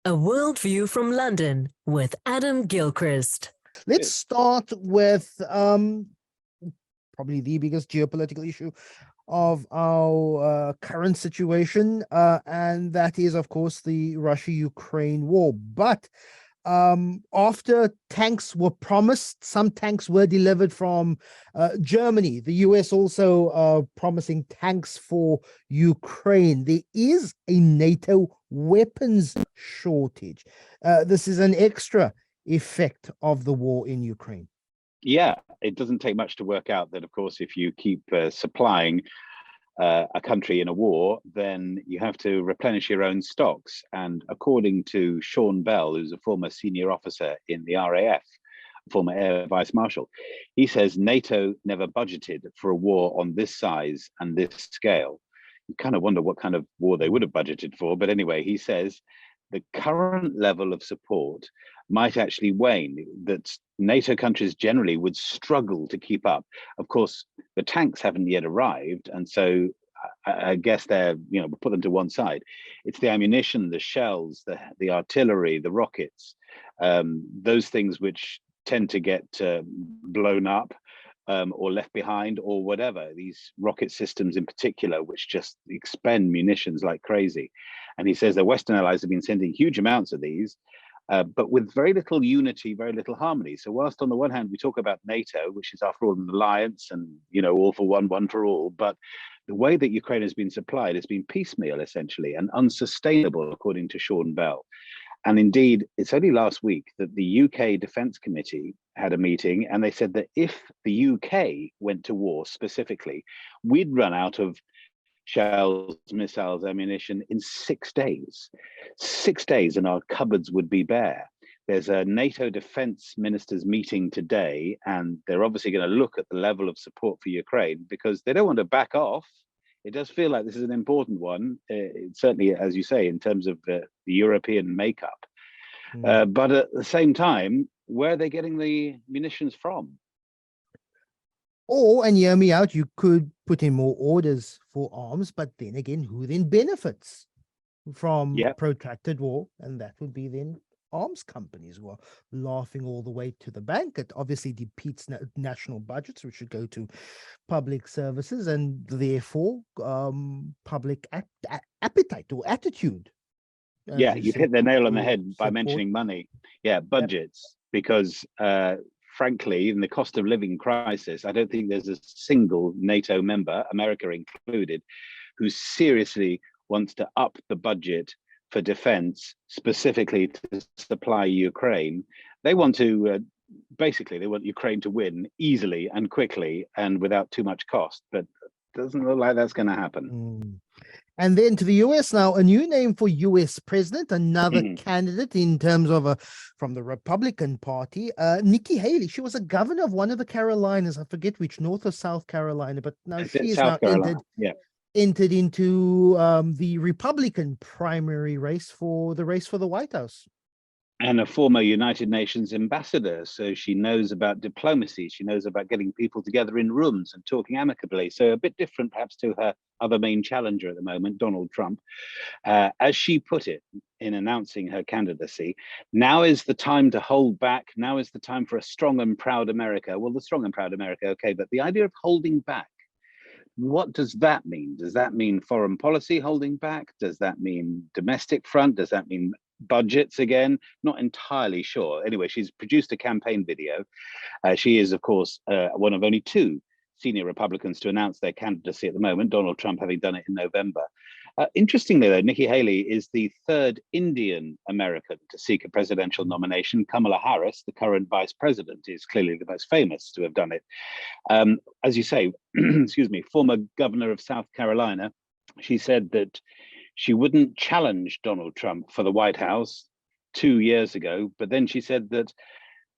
A Worldview from London with Adam Gilchrist. Let's start with probably the biggest geopolitical issue of our current situation, and that is, of course, the Russia-Ukraine war. But after tanks were promised, some tanks were delivered from Germany. The US also promising tanks for Ukraine. There is a NATO weapons shortage. This is an extra effect of the war in Ukraine. Yeah, it doesn't take much to work out that, of course, if you keep supplying a country in a war, then you have to replenish your own stocks. And according to Sean Bell, who's a former senior officer in the RAF, former Air Vice Marshal, he says NATO never budgeted for a war on this size and this scale. You kind of wonder what kind of war they would have budgeted for. But anyway, he says the current level of support might actually wane, that NATO countries generally would struggle to keep up. Of course, the tanks haven't yet arrived, and so I guess they're, we'll put them to one side. It's the ammunition, the shells, the artillery, the rockets, those things which tend to get blown up or left behind or whatever. These rocket systems in particular, which just expend munitions like crazy. And he says the Western allies have been sending huge amounts of these, but with very little unity, very little harmony. So whilst on the one hand, we talk about NATO, which is after all an alliance and, all for one, one for all, but the way that Ukraine has been supplied has been piecemeal, essentially, and unsustainable, according to Sean Bell. And indeed, it's only last week that the UK Defence Committee had a meeting, and they said that if the UK went to war specifically, we'd run out of shells, missiles, ammunition in 6 days. 6 days and our cupboards would be bare. There's a NATO defense ministers meeting today, and they're obviously going to look at the level of support for Ukraine because they don't want to back off. It does feel like this is an important one, certainly, as you say, in terms of the European makeup. But at the same time, where are they getting the munitions from? Or, and hear me out, you could put in more orders for arms, but then again, who then benefits from protracted war? And that would be then arms companies who are laughing all the way to the bank. It obviously depletes national budgets, which should go to public services, and therefore public appetite or attitude. Yeah, you've hit the nail on the head by mentioning money. Yeah, budgets, because frankly, in the cost of living crisis, I don't think there's a single NATO member, America included, who seriously wants to up the budget for defense, specifically to supply Ukraine. They want to, basically, they want Ukraine to win easily and quickly and without too much cost, but it doesn't look like that's going to happen. And then to the US now, a new name for US president, another candidate in terms of from the Republican Party, Nikki Haley. She was a governor of one of the Carolinas. I forget which, North or South Carolina, but now she is now entered into the Republican primary race for the White House. And a former United Nations ambassador, so she knows about diplomacy. She knows about getting people together in rooms and talking amicably. So a bit different, perhaps, to her other main challenger at the moment, Donald Trump. As she put it in announcing her candidacy, now is the time to hold back. Now is the time for a strong and proud America. Well, the strong and proud America, okay, but the idea of holding back, what does that mean? Does that mean foreign policy holding back? Does that mean domestic front? Does that mean budgets again? Not entirely sure. Anyway, she's produced a campaign video. She is, of course, one of only two senior Republicans to announce their candidacy at the moment, Donald Trump having done it in November. Interestingly, though, Nikki Haley is the third Indian American to seek a presidential nomination. Kamala Harris, the current vice president, is clearly the most famous to have done it. As you say, excuse me, former governor of South Carolina, she said that she wouldn't challenge Donald Trump for the White House 2 years ago, but then she said that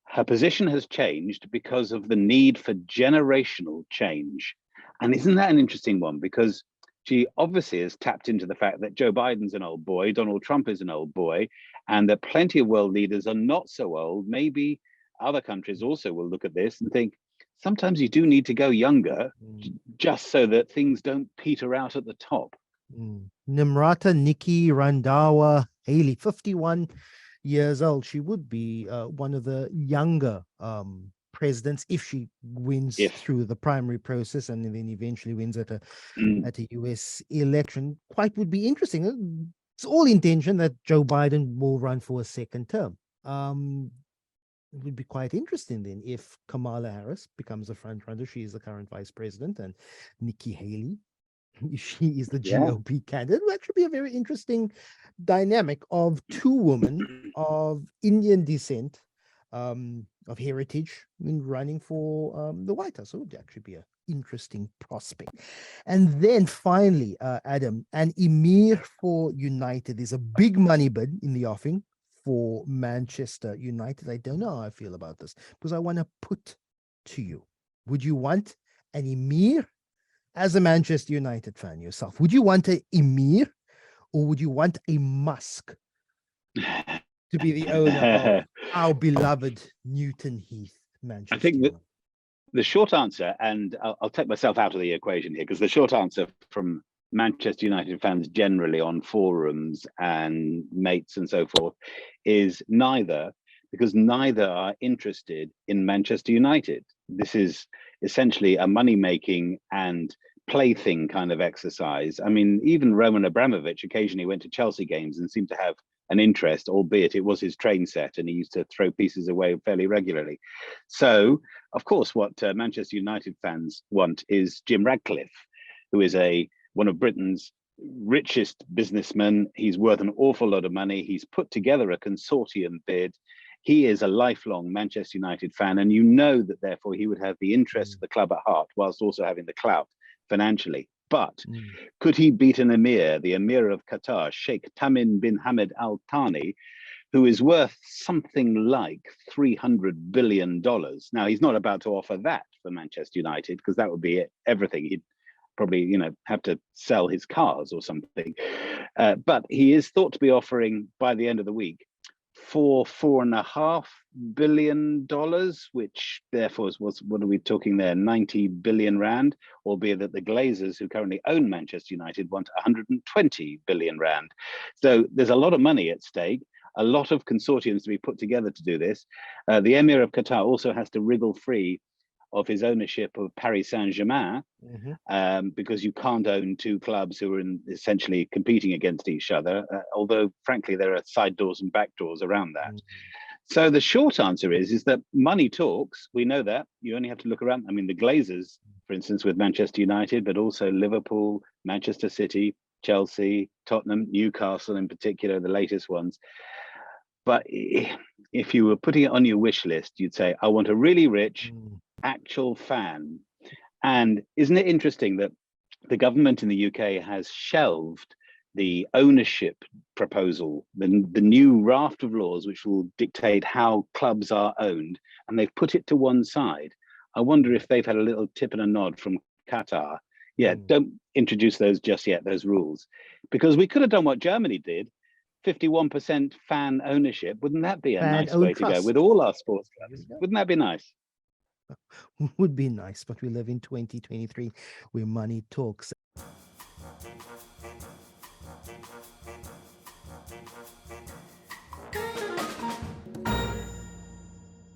her position has changed because of the need for generational change. And isn't that an interesting one? Because she obviously has tapped into the fact that Joe Biden's an old boy, Donald Trump is an old boy, and that plenty of world leaders are not so old. Maybe other countries also will look at this and think, sometimes you do need to go younger just so that things don't peter out at the top. Nimrata Nikki Randhawa Haley, 51 years old. She would be one of the younger presidents if she wins through the primary process and then eventually wins at a US election. Quite would be interesting. It's all intention that Joe Biden will run for a second term. It would be quite interesting then if Kamala Harris becomes a front runner. She is the current vice president, and Nikki Haley, she is the GOP candidate. It would actually be a very interesting dynamic of two women of Indian descent, of heritage, running for the White House. So it would actually be an interesting prospect. And then finally, Adam, an emir for United is a big money bid in the offing for Manchester United. I don't know how I feel about this because I want to put to you, would you want an emir as a Manchester United fan yourself? Would you want an emir or would you want a Musk to be the owner of our beloved Newton Heath, Manchester? I think that the short answer, and I'll take myself out of the equation here, because the short answer from Manchester United fans generally on forums and mates and so forth is neither, because neither are interested in Manchester United. This is essentially a money-making and plaything kind of exercise. I mean, even Roman Abramovich occasionally went to Chelsea games and seemed to have an interest, albeit it was his train set and he used to throw pieces away fairly regularly. So, of course, what Manchester United fans want is Jim Ratcliffe, who is one of Britain's richest businessmen. He's worth an awful lot of money. He's put together a consortium bid. He is a lifelong Manchester United fan, and you know that therefore he would have the interest of the club at heart whilst also having the clout financially. But could he beat an emir, the emir of Qatar, Sheikh Tamim bin Hamad Al Thani, who is worth something like $300 billion? Now, he's not about to offer that for Manchester United because that would be everything. He'd probably, have to sell his cars or something. But he is thought to be offering by the end of the week $4.5 billion, which therefore was, what are we talking there, 90 billion rand, albeit that the Glazers, who currently own Manchester United, want 120 billion rand. So there's a lot of money at stake, a lot of consortiums to be put together to do this. The Emir of Qatar also has to wriggle free of his ownership of Paris Saint-Germain, because you can't own two clubs who are essentially competing against each other, although frankly there are side doors and back doors around that. So the short answer is that money talks. We know that. You only have to look around. I mean, the Glazers, for instance, with Manchester United, but also Liverpool, Manchester City, Chelsea, Tottenham, Newcastle in particular, the latest ones. But if you were putting it on your wish list, you'd say, I want a really rich actual fan. And isn't it interesting that the government in the UK has shelved the ownership proposal, the new raft of laws which will dictate how clubs are owned, and they've put it to one side? I wonder if they've had a little tip and a nod from Qatar. Yeah, don't introduce those just yet, those rules, because we could have done what Germany did, 51% fan ownership. Wouldn't that be a nice way to go with all our sports clubs? Wouldn't that be nice? Would be nice, but we live in 2023 where money talks.